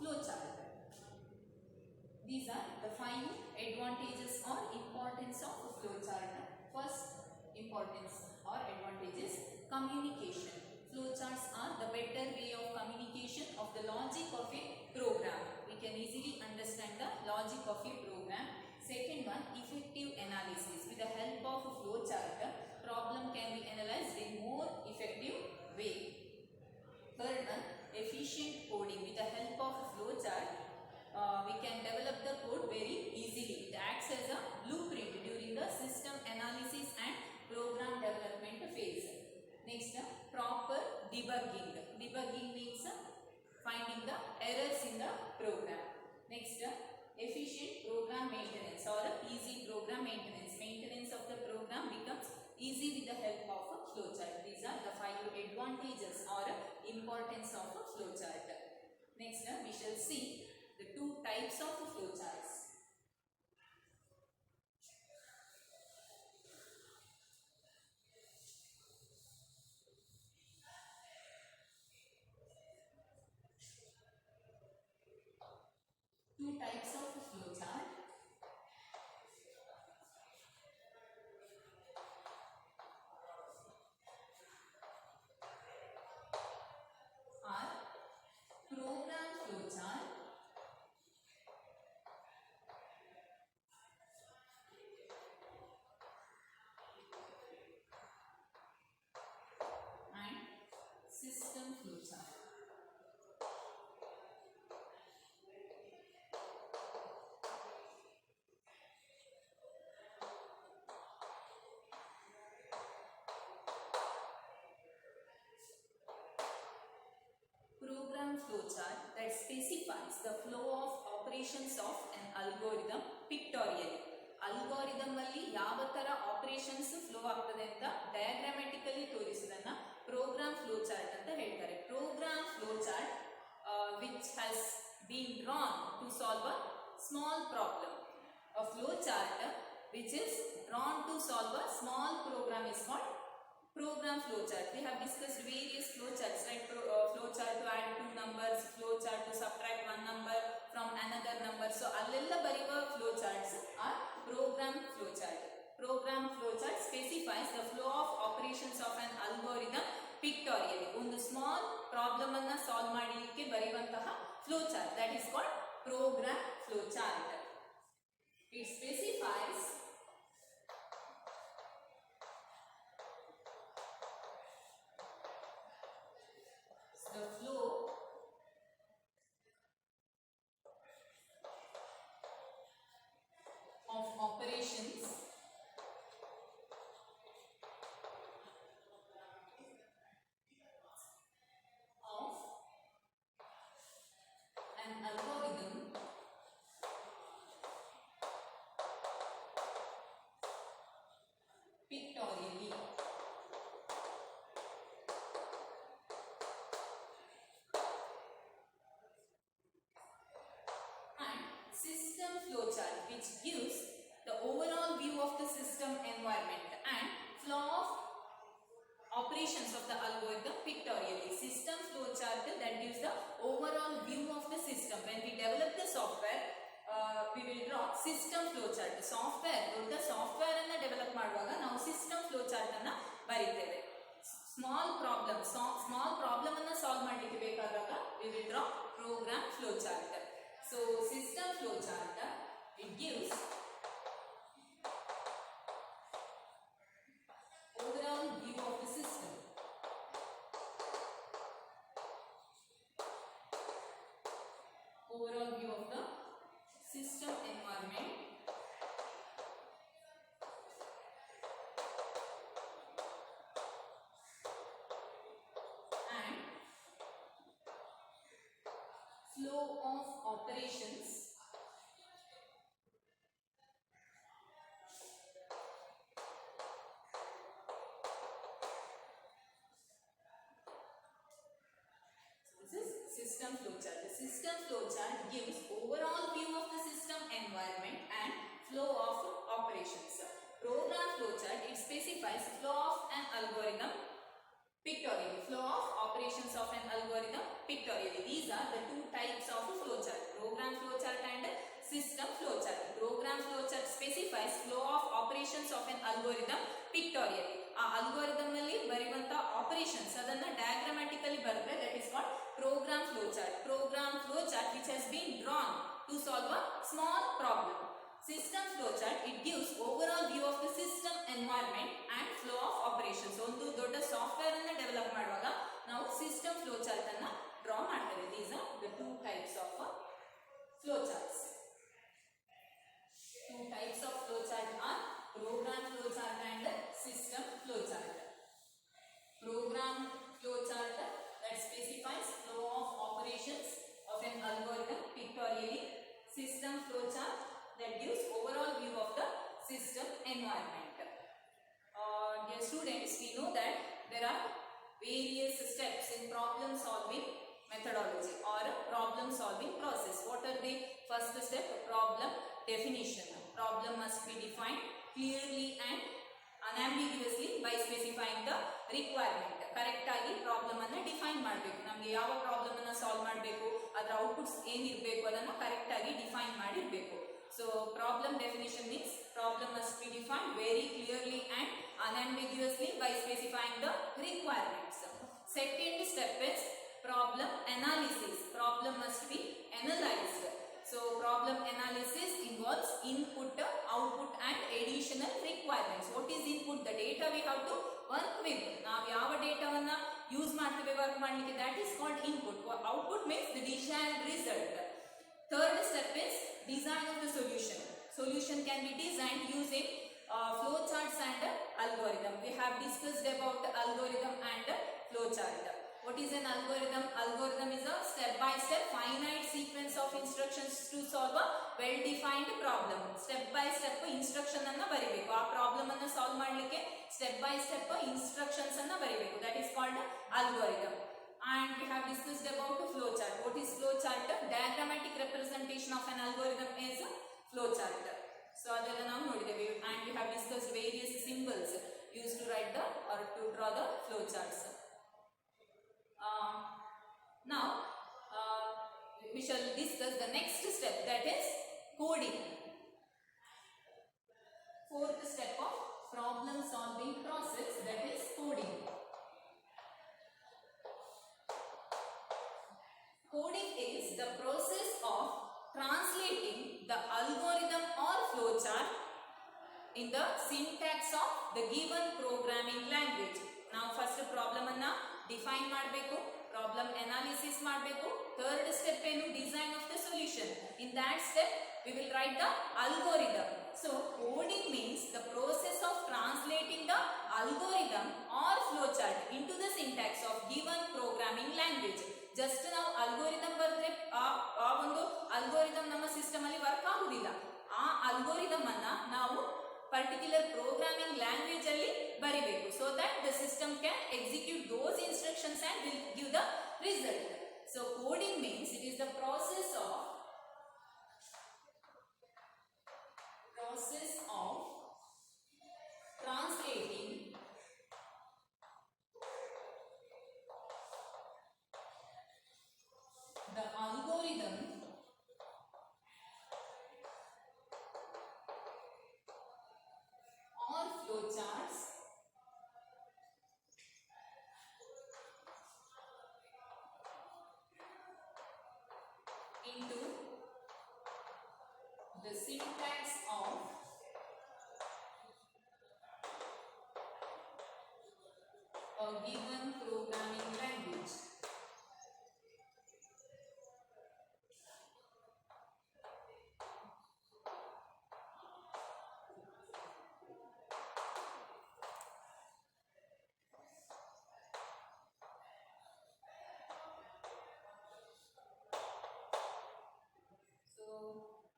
flowchart. These are the 5 advantages or importance of a flowchart. First importance or advantage is communication. Flowcharts are the better way of communication of the logic of a program. We can easily understand the logic of a program. Second one, effective analysis. With the help of a flowchart, problem can be analyzed in more effective way. Third one, efficient coding. With the help of a flowchart, we can develop the code very easily. It acts as a blueprint during the system analysis and program development phase. Next, proper debugging. Debugging means finding the errors in the program. Next, efficient program maintenance or easy program maintenance. Maintenance of the program becomes easy with the help of a flowchart. These are the 5 advantages or importance of a flowchart. Next, we shall see the 2 types of flowcharts. Two types of flowchart. Are program flowchart and system flowchart. Program flowchart that specifies the flow of operations of an algorithm pictorially. Algorithm ಅಲ್ಲಿ ಯಾವ ತರ operations flow ಆಗ್ತದೆ ಅಂತ ಡಯಾಗ್ರಾಮ್ಯಾಟಿಕಲಿ ತೋರಿಸುವುದನ್ನ program flowchart ಅಂತ ಹೇಳ್ತಾರೆ. Program flowchart which has been drawn to solve a small problem. A flowchart which is drawn to solve a small program is called program flowchart. We have discussed various flowcharts, right? Flowchart to add 2 numbers, flowchart to subtract 1 number from another number. So allella bariva flowcharts are program flowchart. Program flowchart specifies the flow of operations of an algorithm pictorially. ಒಂದು small problem ಅನ್ನ solve ಮಾಡಲಿಕ್ಕೆ ಬರೆಯುವಂತಹ flowchart, that is called program flowchart. It specifies the flow of operations of an algorithm pictorially. System flowchart, which gives the overall view of the system environment and flow of operations of the algorithm pictorially. System flowchart that gives the overall view of the system. When we develop the software, we will draw system flowchart. Software, ದೊಡ್ಡ software ಅನ್ನ develop ಮಾಡುವಾಗ ನಾವು system flowchart ಅನ್ನ ಬರೀತೇವೆ. Small problem ಅನ್ನ solve ಮಾಡಲಿಕ್ಕೆ ಬೇಕಾದಾಗ we will draw program flowchart. So system flowchart, it gives overall view of the system. Overall view of the system environment and flow of operations system flowchart. The system flowchart gives overall view of the system environment and flow of operations. Program flowchart, it specifies flow of an algorithm pictorially. Flow of operations of an algorithm pictorially. These are the 2 types of flowchart. ಪಿಕ್ಟೋರಿಯಲಿ. ಆ algorithm ಅಲ್ಲಿ ಬರೆಯುವಂತ operations ಅದನ್ನ diagrammatically ಬರೆದ್ರೆ that is called program flow chart. Program flow chart which has been drawn to solve a small problem. System flow chart, it gives overall view of the system environment and flow of operations. ಒಂದು ದೊಡ್ಡ software ಅನ್ನು develop ಮಾಡುವಾಗ ನಾವು system flow chart ಅನ್ನು draw ಮಾಡ್ತೇವೆ. These are the two types of flow charts. Two types of flow chart are program flow chart and system flow chart. Program flow chart that specifies flow of operations of an algorithm pictorially. System flow chart that gives overall view of the system environment. Dear students, we know that there are various steps in problem solving methodology or problem solving process. What are they? First step, problem definition. Problem must be defined clearly and unambiguously by specifying the requirement. Correct ಆಗಿ problem ಅನ್ನ define ಮಾಡಬೇಕು. ನಮಗೆ ಯಾವ problem ಅನ್ನ solve ಮಾಡಬೇಕು, ಅದರ outputs ಏನಿರಬೇಕು ಅದನ್ನ ಕರೆಕ್ಟ್ ಆಗಿ ಡಿಫೈನ್ ಮಾಡಿರಬೇಕು. So problem definition means problem must be defined very clearly and unambiguously by specifying the requirements. Second step is problem analysis. Problem must be analyzed. So problem analysis involves input, output and additional requirements. What is input? The data we have to work with. Now ಯಾವ ಡೇಟಾವನ್ನ use ಮಾಡ್ತೇವೆ work ಮಾಡಲಿಕ್ಕೆ, that is called input. Output means the desired result. Third step is design of the solution. Solution can be designed using flow charts and algorithm. We have discussed about algorithm and flow chart. What is an algorithm? Algorithm is a step-by-step finite sequence of instructions to solve a well-defined problem. Step-by-step instruction anna ಬರಿಬೇಕು. ಆ problem ಅನ್ನು solve ಮಾಡಲಿಕ್ಕೆ step-by-step instructions ಅನ್ನು ಬರಿಬೇಕು. That is called algorithm. And we have discussed about the flow chart. What is flow chart? Diagrammatic representation of an algorithm is flow chart. So adella ನಾವು ನೋಡಿದ್ದೇವೆ. And we have discussed various symbols used to write the or to draw the flow charts. Now we shall discuss the next step, that is coding. Fourth step of problem solving process, that is coding. Coding is the process of translating the algorithm or flowchart in the syntax of the given programming language. Now first problem anna define ಮಾಡಬೇಕು, problem analysis ಮಾಡಬೇಕು. Third step ಏನು? Design of the solution. In that step we will write the algorithm. So coding means the process of translating the algorithm or flowchart into the syntax of given programming language. Just ನಾವು algorithm ಬರೆದ್ರೆ ಆ ಒಂದು algorithm ನಮ್ಮ system ಅಲ್ಲಿ work ಆಗುದಿಲ್ಲ. ಆ algorithm ಅನ್ನ ನಾವು particular programming language ಅಲ್ಲಿ ಬರಿಬೇಕು, so that the system can execute those instructions and will give the result. So coding means it is the process of translating the algorithm or flowcharts into the syntax of a given programming language.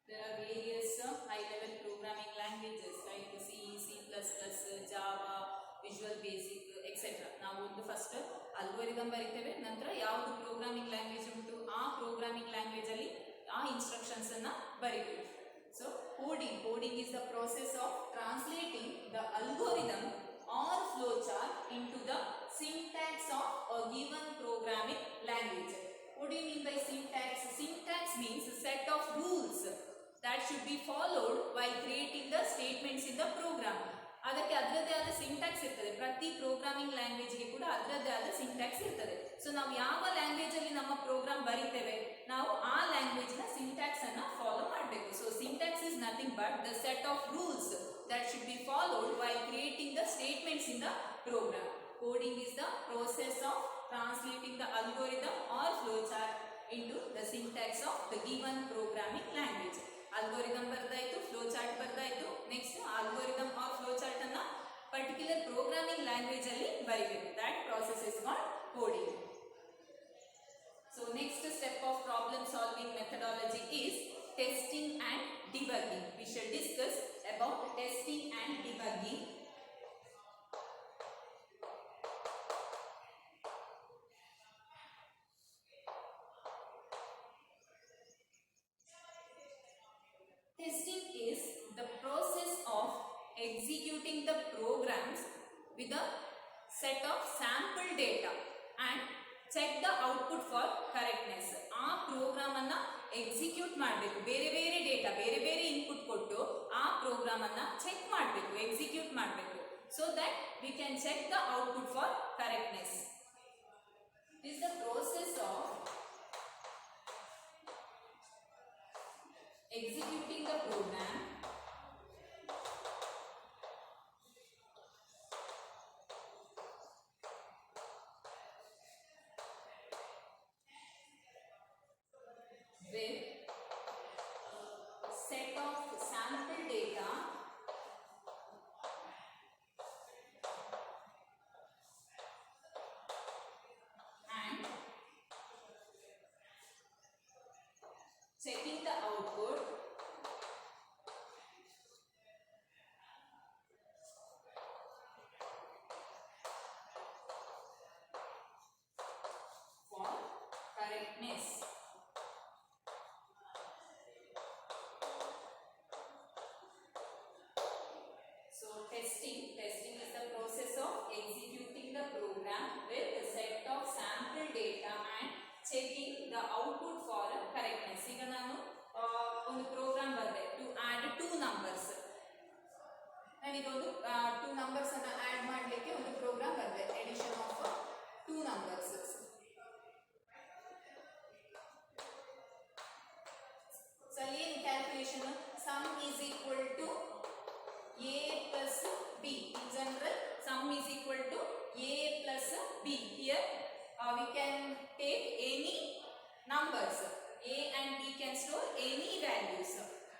There are various high-level programming languages like C, C++, Java, Visual Basic, etc. ನಾವು ಒಂದು first algorithm ಬರೀತೇವೆ, ನಂತರ ಯಾವುದು programming language ಉಂಟು ಆ programming language ಅಲ್ಲಿ ಆ instructions ಅನ್ನ ಬರೀತೀವಿ. So coding is the process of translating the algorithm or flowchart into the syntax of a given programming language. What do you mean by syntax? Syntax means a set of rules that should be followed while creating the statements in the program. ಅದಕ್ಕೆ ಅದರದ್ದೇ ಆದ syntax ಇರ್ತದೆ. ಪ್ರತಿ programming ಲ್ಯಾಂಗ್ವೇಜ್ಗೆ ಕೂಡ ಅದರದ್ದೇ ಆದ syntax ಇರ್ತದೆ. So ನಾವು ಯಾವ ಲ್ಯಾಂಗ್ವೇಜ್ ಅಲ್ಲಿ ನಮ್ಮ ಪ್ರೋಗ್ರಾಮ್ ಬರೀತೇವೆ ನಾವು ಆ ಲ್ಯಾಂಗ್ವೇಜ್ ನ ಸಿಂಟ್ಯಾಕ್ಸ್ ಅನ್ನ ಫಾಲೋ ಮಾಡಬೇಕು. So syntax is nothing but the set of rules that should be followed while creating the statements in the program. Coding is the process of translating the algorithm or flowchart into the syntax of the given programming language. Algorithm ಬರ್ದಾಯ್ತು, flowchart ಬರ್ದಾಯ್ತು. Next algorithm or flowchart ಅನ್ನ particular programming language ಅಲ್ಲಿ ಬರೀಬೇಕು. That process is called coding. So next step of problem solving methodology is testing and debugging. We shall discuss about testing and debugging. Testing is the process of executing the programs with a set of sample data and check the output for correctness. ಆ program ಅನ್ನ execute ಮಾಡಬೇಕು. ಬೇರೆ ಬೇರೆ data, ಬೇರೆ ಬೇರೆ input ಕೊಟ್ಟು ಆ program ಅನ್ನ ಚೆಕ್ ಮಾಡಬೇಕು, ಎಕ್ಸಿಕ್ಯೂಟ್ ಮಾಡಬೇಕು. So that we can check the output for correctness. It is the process of executing the program with set of sample data and checking the output for correctness. So testing is the process of executing the program with a set of sample data and checking the output for correctness. ಈಗ ನಾನು ಒಂದು program ಬರೆದೆ to add 2 numbers. ನಾನೀಗೊಂದು 2 numbers ಅನ್ನ add ಮಾಡಲಿಕ್ಕೆ ಒಂದು program ಬರೆದೆ, edition of 2 numbers. So ಅಲ್ಲಿ ಏನು calculation, sum is equal to a plus b. In general, sum is equal to a plus b. Here we can take any numbers. A and b can store any values.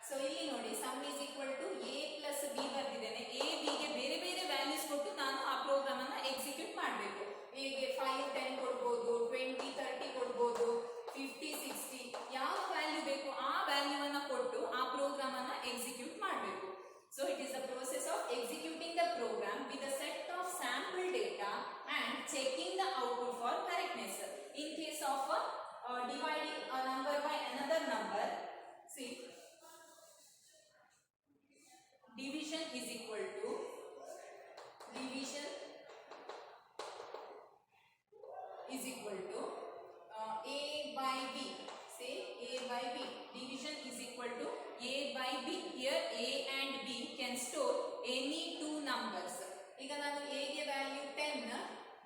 So ಇಲ್ಲಿ ನೋಡಿ sum is equal to a plus b ಬರ್ತಿದ್ದೇನೆ. a b ಗೆ ಬೇರೆ ಬೇರೆ values ಕೊಟ್ಟು ನಾನು ಆ program ಅನ್ನ execute ಮಾಡಬೇಕು. a ಗೆ 5 10 ಕೊಡಬಹುದು, 20 30 ಕೊಡಬಹುದು, 50 60 ಯಾವ ವ್ಯಾಲ್ಯೂ ಬೇಕು ಆ ವ್ಯಾಲ್ಯೂ ಅನ್ನ ಕೊಟ್ಟು ಆ ಪ್ರೋಗ್ರಾಮ್ ಅನ್ನ ಎಕ್ಸಿಕ್ಯೂಟ್ ಮಾಡಬೇಕು. So it is the process of executing the program with a set of sample data and checking the output for correctness. In case of dividing a number by another number, see, division is equal to a by b. Say a by b. Division is equal to a by b. Here a and b can store any 2 numbers. ಈಗ ನಾನು a ಗೆ value 10,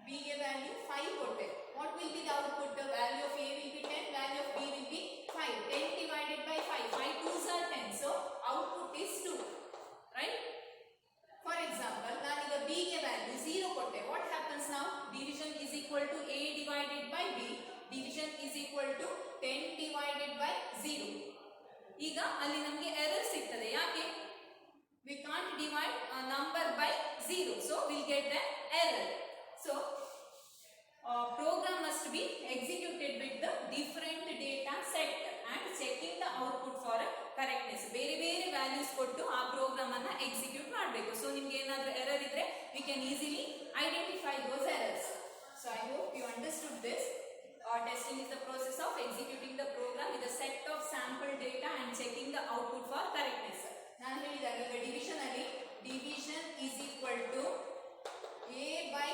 b ಗೆ value 5 ಕೊಟ್ಟೆ. What will be the output? The value of a will be 10, value of b will be 5. 10 divided by 5, 5 2s are 10. So output is 2, right? For example, ನಾನೀಗ b ಗೆ value 0 ಕೊಟ್ಟೆ. What happens now? Division is equal to a divided by b. Division is equal to 10 divided by 0. ಈಗ ಅಲ್ಲಿ ನಮಗೆ error ಸಿಗ್ತದೆ. ಯಾಕೆ? we can't divide a number by 0, so we'll get an error. So program must be executed with the different data set and checking the output for correctness. ಬೇರೆ ಬೇರೆ values ಕೊಟ್ಟು ಆ program ಅನ್ನ ಎಕ್ಸಿಕ್ಯೂಟ್ ಮಾಡಬೇಕು. So ನಿಮ್ಗೆ ಏನಾದರೂ error ಇದ್ರೆ we can easily identify those errors. So I hope you understood this. Testing is the process of executing the program with a set of sample data and checking the output for correctness. ನಾನು ಹೇಳಿದಾಗ ಈಗ division ಅಲ್ಲಿ division is equal to a by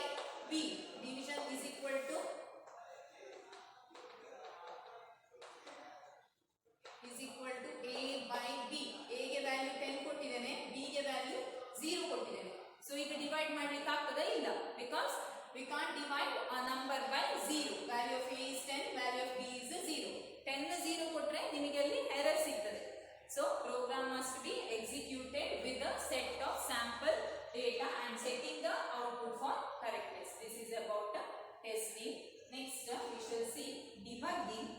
b. Division is equal to a by b. a ಗೆ value 10 ಕೊಟ್ಟಿದ್ದೇನೆ, b ಗೆ value 0 ಕೊಟ್ಟಿದ್ದೇನೆ. testing. Next we shall see debugging.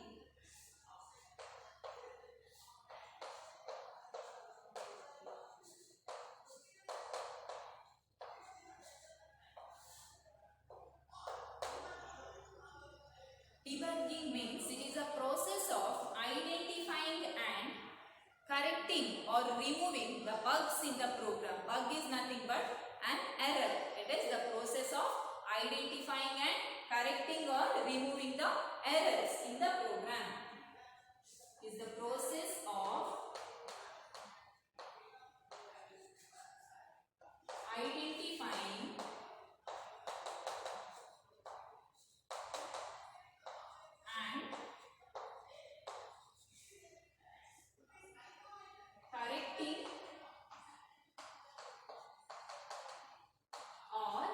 Debugging means it is a process of identifying and correcting or removing the bugs in the program. Bug is nothing but an error. It is the process of identifying and correcting or removing the errors in the program. Is the process of identifying and correcting or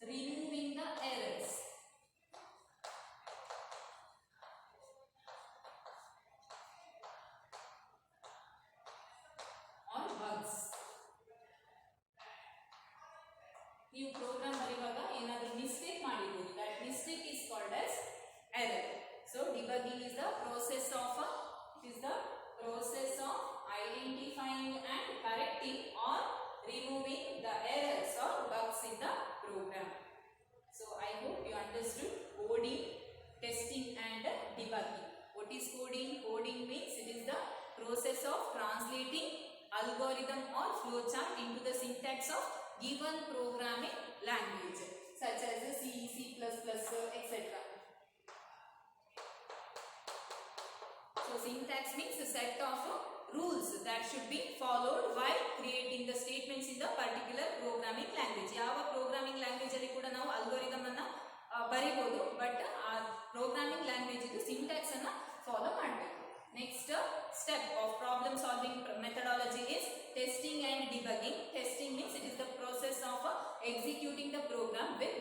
removing the errors. Or bugs. You program ಬರೆಯುವಾಗ ಏನಾದರೂ mistake ಮಾಡಿರಬಹುದು. That mistake is called as error. So debugging is the process of identifying and correcting or removing the errors or bugs in the program. So I hope you understood coding, testing and debugging. What is coding? Coding means it is the process of translating algorithm or flowchart into the syntax of given programming language such as C, C++, etc. So syntax means a set of rules that should be followed while creating the statements in the particular programming language. ಯಾವ programming language ಅಲ್ಲಿ ಕೂಡ ನಾವು algorithm ಅನ್ನ ಬರೆಯಬಹುದು, but ಆ programming language ಇದು syntax ಅನ್ನ follow ಮಾಡಬೇಕು. Next step of problem solving methodology is testing and debugging. Testing means it is the process of executing the program with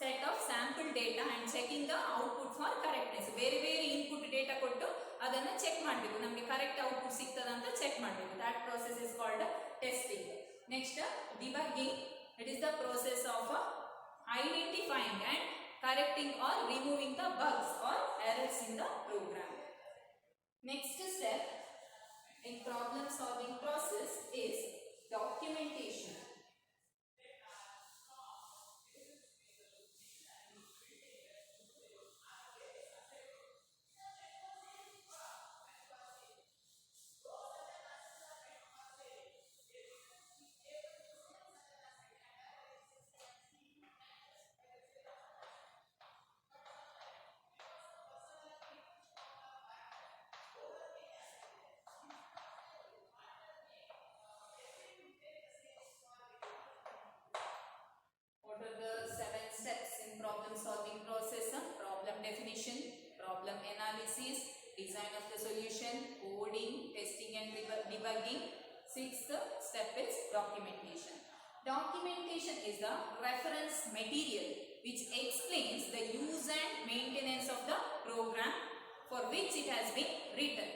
set of sample data and checking the output for correctness. ಬೇರೆ ಬೇರೆ input data ಕೊಟ್ಟು ಅದನ್ನ check ಮಾಡಬೇಕು, ನಮಗೆ correct output ಸಿಗ್ತದ ಅಂತ check ಮಾಡಬೇಕು. That process is called testing. Next debugging, it is the process of identifying and correcting or removing the bugs or errors in the program. Next step in problem solving process is documentation. Problem solving process, problem definition, problem analysis, design of the solution, coding, testing and debugging. Sixth step is documentation. Documentation is the reference material which explains the use and maintenance of the program for which it has been written.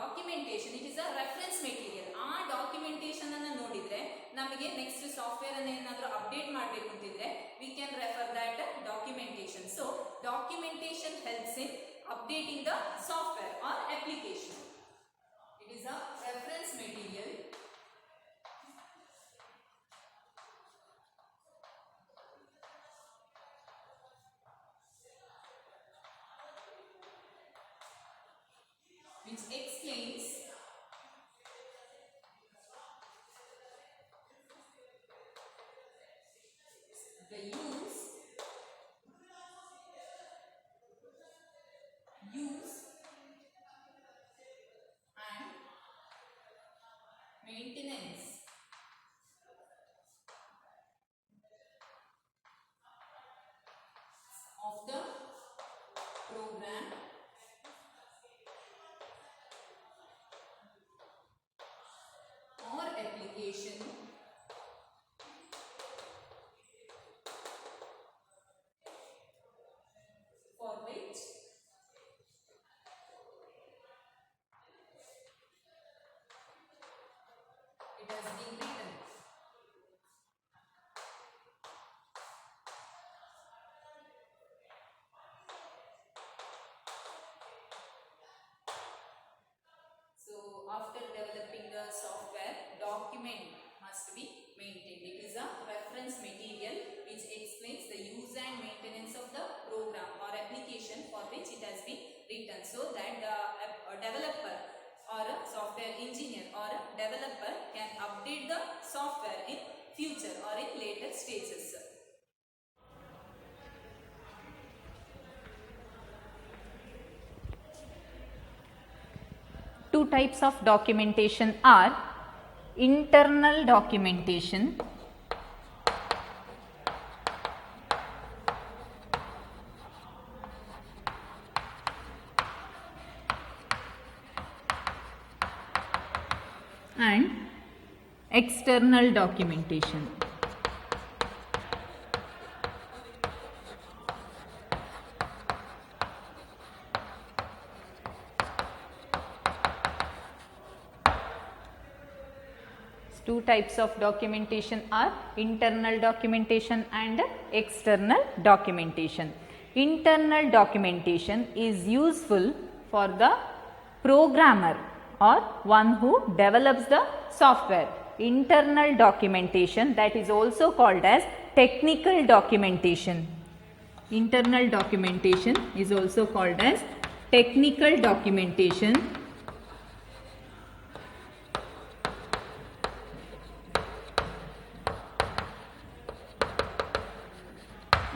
Documentation, it is a reference material. ಆ documentation ಅನ್ನು ನೋಡಿದ್ರೆ ನಮಗೆ next software ಅನ್ನು ಏನಾದರೂ update ಮಾಡಬೇಕು ಅಂತಿದ್ರೆ we can refer that documentation. So documentation helps in updating the software or application. It is a reference material which explains the use and maintenance of the program or application for which it has been written. after developing the software, document must be maintained. It is a reference material which explains the use and maintenance of the program or application for which it has been written, so that a developer or a software engineer or a developer can update the software in future or in later stages. Two types of documentation are internal documentation and external documentation. Two types of documentation are internal documentation and external documentation. Internal documentation is useful for the programmer or one who develops the software. Internal documentation, that is also called as technical documentation. Internal documentation is also called as technical documentation.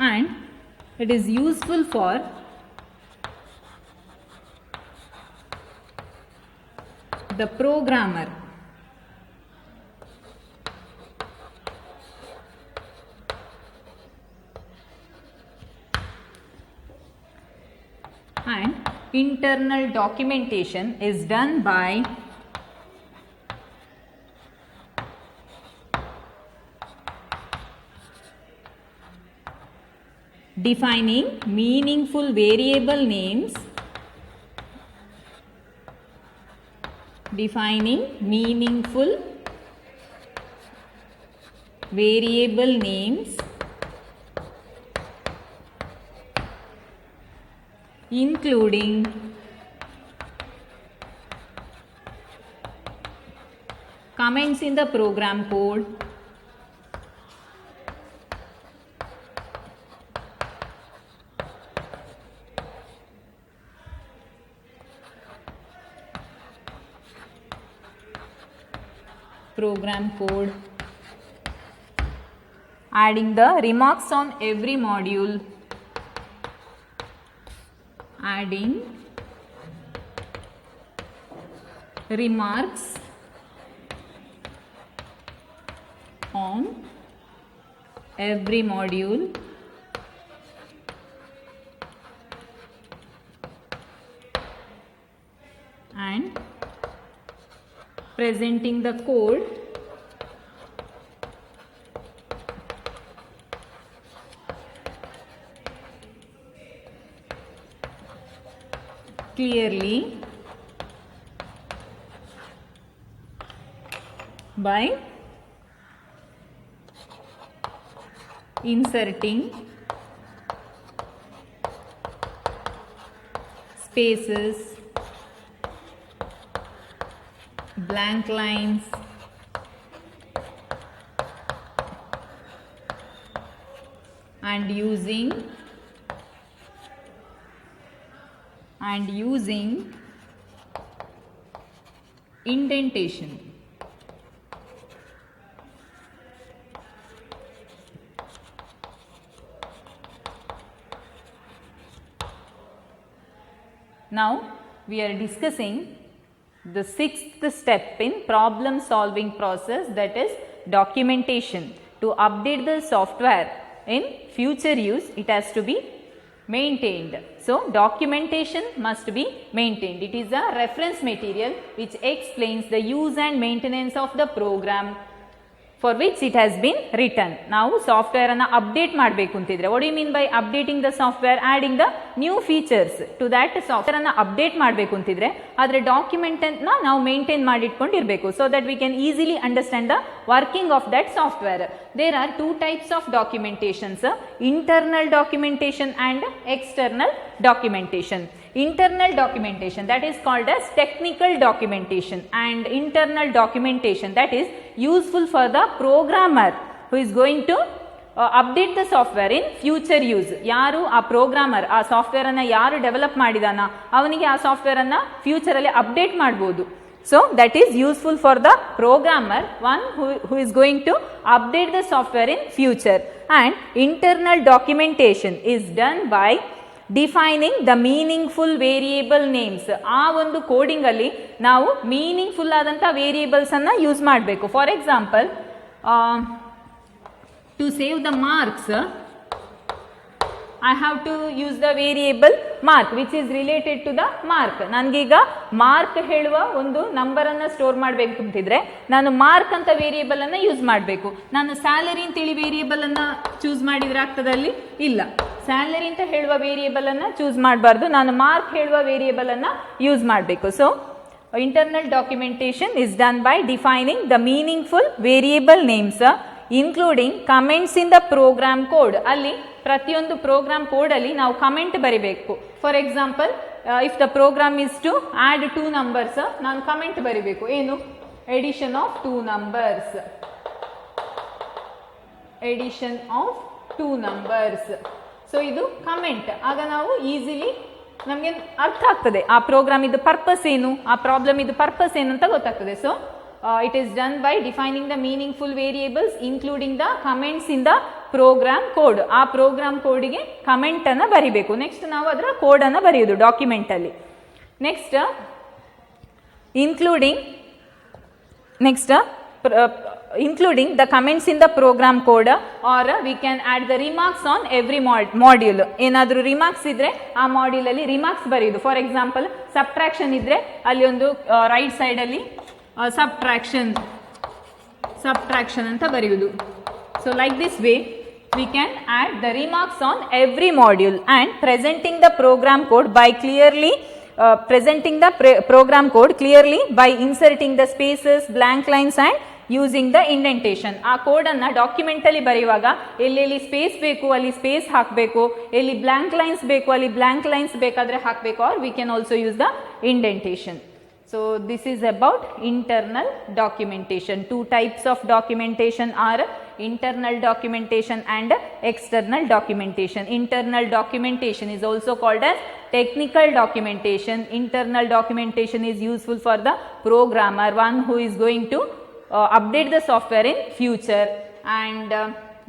And it is useful for the programmer. And internal documentation is done by defining meaningful variable names, including comments in the program code, adding the remarks on every module, and presenting the code clearly by inserting spaces, blank lines, and using indentation. Now we are discussing the sixth step in problem solving process, that is documentation. To update the software in future use, it has to be maintained. So documentation must be maintained. It is a reference material which explains the use and maintenance of the program for which it has been written. Now software anna update ಮಾಡಬೇಕು ಅಂತಿದ್ರೆ, what do you mean by updating the software? Adding the new features to that software anna update ಮಾಡಬೇಕು ಅಂತಿದ್ರೆ ಅದರ document ಅನ್ನು ನಾವು maintain ಮಾಡಿ ಇಟ್ಕೊಂಡಿರಬೇಕು, so that we can easily understand the working of that software. There are two types of documentations, internal documentation and external documentation. Internal documentation, that is called as technical documentation, and internal documentation, that is useful for the programmer who is going to update the software in future use. ಯಾರು ಆ programmer ಆ software ಅನ್ನು ಯಾರು develop ಮಾಡಿದಾನ ಅವನಿಗೆ ಆ software ಅನ್ನು future ಅಲ್ಲಿ update ಮಾಡಬಹುದು. So that is useful for the programmer, one who is going to update the software in future. And internal documentation is done by defining the meaningful variable names. ಆ ಒಂದು coding ಅಲ್ಲಿ ನಾವು meaningful ಆದಂಥ variables ಅನ್ನ use ಮಾಡಬೇಕು. For example, to save the marks, I have to use the variable mark which is related to the mark. ನನಗೀಗ mark ಹೇಳುವ ಒಂದು ನಂಬರನ್ನು ಸ್ಟೋರ್ ಮಾಡಬೇಕು ಅಂತಿದ್ರೆ ನಾನು ಮಾರ್ಕ್ ಅಂತ ವೇರಿಯೇಬಲ್ ಅನ್ನು ಯೂಸ್ ಮಾಡಬೇಕು. ನಾನು ಸ್ಯಾಲರಿ ಅಂತೇಳಿ ವೇರಿಯೇಬಲ್ ಅನ್ನು ಚೂಸ್ ಮಾಡಿದ್ರೆ ಆಗ್ತದಲ್ಲಿ ಇಲ್ಲ, ಸ್ಯಾಲರಿ ಅಂತ ಹೇಳುವ ವೇರಿಯೇಬಲ್ ಅನ್ನು ಚೂಸ್ ಮಾಡಬಾರ್ದು, ನಾನು ಮಾರ್ಕ್ ಹೇಳುವ ವೇರಿಯೇಬಲ್ ಅನ್ನು ಯೂಸ್ ಮಾಡಬೇಕು. So internal documentation is done by defining the meaningful variable names, including comments in the program code. ಅಲ್ಲಿ ಪ್ರತಿಯೊಂದು ಪ್ರೋಗ್ರಾಮ್ ಕೋಡ್ ಅಲ್ಲಿ ನಾವು ಕಮೆಂಟ್ ಬರಿಬೇಕು. For example, if the program is to add 2 numbers, ನಾನು comment ಬರಿಬೇಕು. ಏನು? Addition of 2 numbers, addition of 2 numbers. So ಇದು comment. ಆಗ ನಾವು ಈಸಿಲಿ ನಮಗೆ ಅರ್ಥ ಆಗ್ತದೆ ಆ ಪ್ರೋಗ್ರಾಮ್ ಇದು ಪರ್ಪಸ್ ಏನು, ಆ ಪ್ರಾಬ್ಲಮ್ ಇದು ಪರ್ಪಸ್ ಏನು ಅಂತ ಗೊತ್ತಾಗ್ತದೆ. So it is done by defining the meaningful variables, including the comments in the program code. ಆ ಪ್ರೋಗ್ರಾಮ್ ಕೋಡಿಗೆ ಕಮೆಂಟ್ ಅನ್ನು ಬರಿಬೇಕು. ನೆಕ್ಸ್ಟ್ ನಾವು ಅದರ ಕೋಡ್ ಅನ್ನು ಬರೆಯುವುದು ಡಾಕ್ಯುಮೆಂಟ್ ಅಲ್ಲಿ. Next including the comments in the program code, or we can add the remarks on every module. ಏನಾದರೂ remarks ಇದ್ರೆ ಆ ಮಾಡ್ಯೂಲ್ ಅಲ್ಲಿ ರಿಮಾರ್ಕ್ಸ್ ಬರೆಯುವುದು. ಫಾರ್ ಎಕ್ಸಾಂಪಲ್, ಸಬ್ಟ್ರಾಕ್ಷನ್ ಇದ್ರೆ ಅಲ್ಲಿ ಒಂದು ರೈಟ್ ಸೈಡ್ ಅಲ್ಲಿ subtraction ಅಂತ ಬರೆಯುವುದು. So like this way we can add the remarks on every module, and presenting the program code by clearly by inserting the spaces, blank lines and using the indentation. ಆ code ಅನ್ನ document ಅಲ್ಲಿ ಬರೆಯುವಾಗ ಎಲ್ಲೆಲ್ಲಿ space ಬೇಕು ಅಲ್ಲಿ space ಹಾಕಬೇಕು, ಎಲ್ಲಿ blank lines ಬೇಕು ಅಲ್ಲಿ ಬ್ಲಾಂಕ್ ಲೈನ್ಸ್ ಬೇಕಾದ್ರೆ ಹಾಕಬೇಕು, or we can also use the indentation. So this is about internal documentation. Two types of documentation are internal documentation and external documentation. Internal documentation is also called as technical documentation. Internal documentation is useful for the programmer, one who is going to update the software in future, and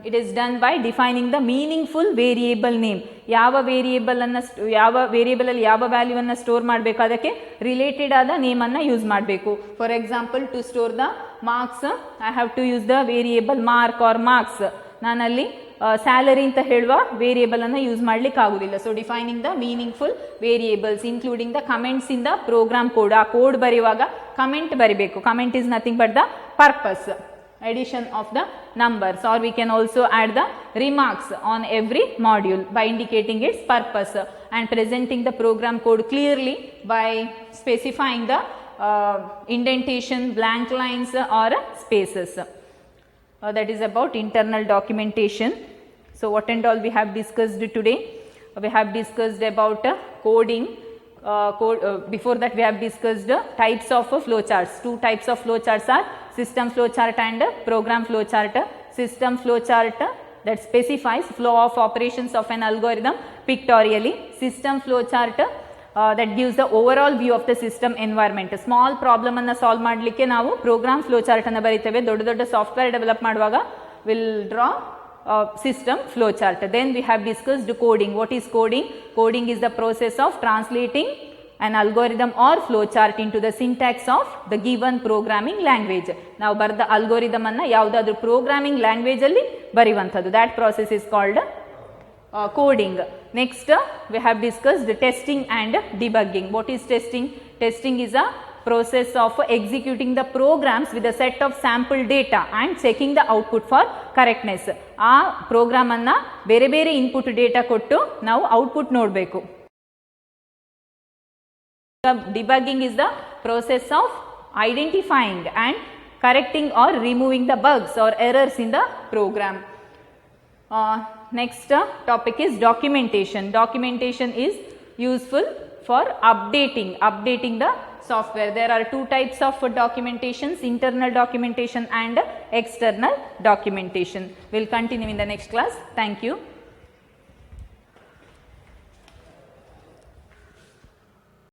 it is done by defining the meaningful variable name. ಯಾವ variable ಅಲ್ಲಿ ಯಾವ value ಅನ್ನು store ಮಾಡಬೇಕು ಅದಕ್ಕೆ related ಆದ name ಅನ್ನು use ಮಾಡಬೇಕು. For example, to store the marks I have to use the variable mark or marks. ನಾನಲ್ಲಿ ಸ್ಯಾಲರಿ ಅಂತ ಹೇಳುವ ವೇರಿಯೇಬಲ್ ಅನ್ನು ಯೂಸ್ ಮಾಡ್ಲಿಕ್ಕೆ ಆಗುದಿಲ್ಲ. So defining the meaningful variables, including the comments in the program code. ಆ code ಬರೆಯುವಾಗ comment ಬರಿಬೇಕು. Comment is nothing but the purpose, addition of the numbers, or we can also add the remarks on every module by indicating its purpose, and presenting the program code clearly by specifying the indentation, blank lines or spaces. That is about internal documentation. So what and all we have discussed today? We have discussed about coding. Before that we have discussed types of flowcharts. Two types of flowcharts are system flowchart and program flowchart. System flowchart that specifies flow of operations of an algorithm pictorially. System flowchart that gives the overall view of the system environment. Small problem ಅನ್ನು solve ಮಾಡಲಿಕ್ಕೆ ನಾವು program flowchart ಅನ್ನು ಬರೀತೇವೆ. ದೊಡ್ಡ ದೊಡ್ಡ software develop ಮಾಡುವಾಗ will draw system flowchart. Then we have discussed coding. What is coding? Coding is the process of translating an algorithm or flowchart into the syntax of the given programming language. ನಾವು ಬರೆದ algorithm ಅನ್ನು ಯಾವುದಾದ್ರೂ programming language ಅಲ್ಲಿ ಬರೆಯುವಂಥದ್ದು. that process is called coding. Next we have discussed testing and debugging. What is testing? Testing is a process of executing the programs with a set of sample data and checking the output for correctness. ಆ program ಅನ್ನ ಬೇರೆ ಬೇರೆ input data ಕೊಟ್ಟು ನಾವು output ನೋಡಬೇಕು. Debugging is the process of identifying and correcting or removing the bugs or errors in the program. Next topic is documentation. Documentation is useful for updating the software. There are two types of documentations, internal documentation and external documentation. We'll continue in the next class. Thank you.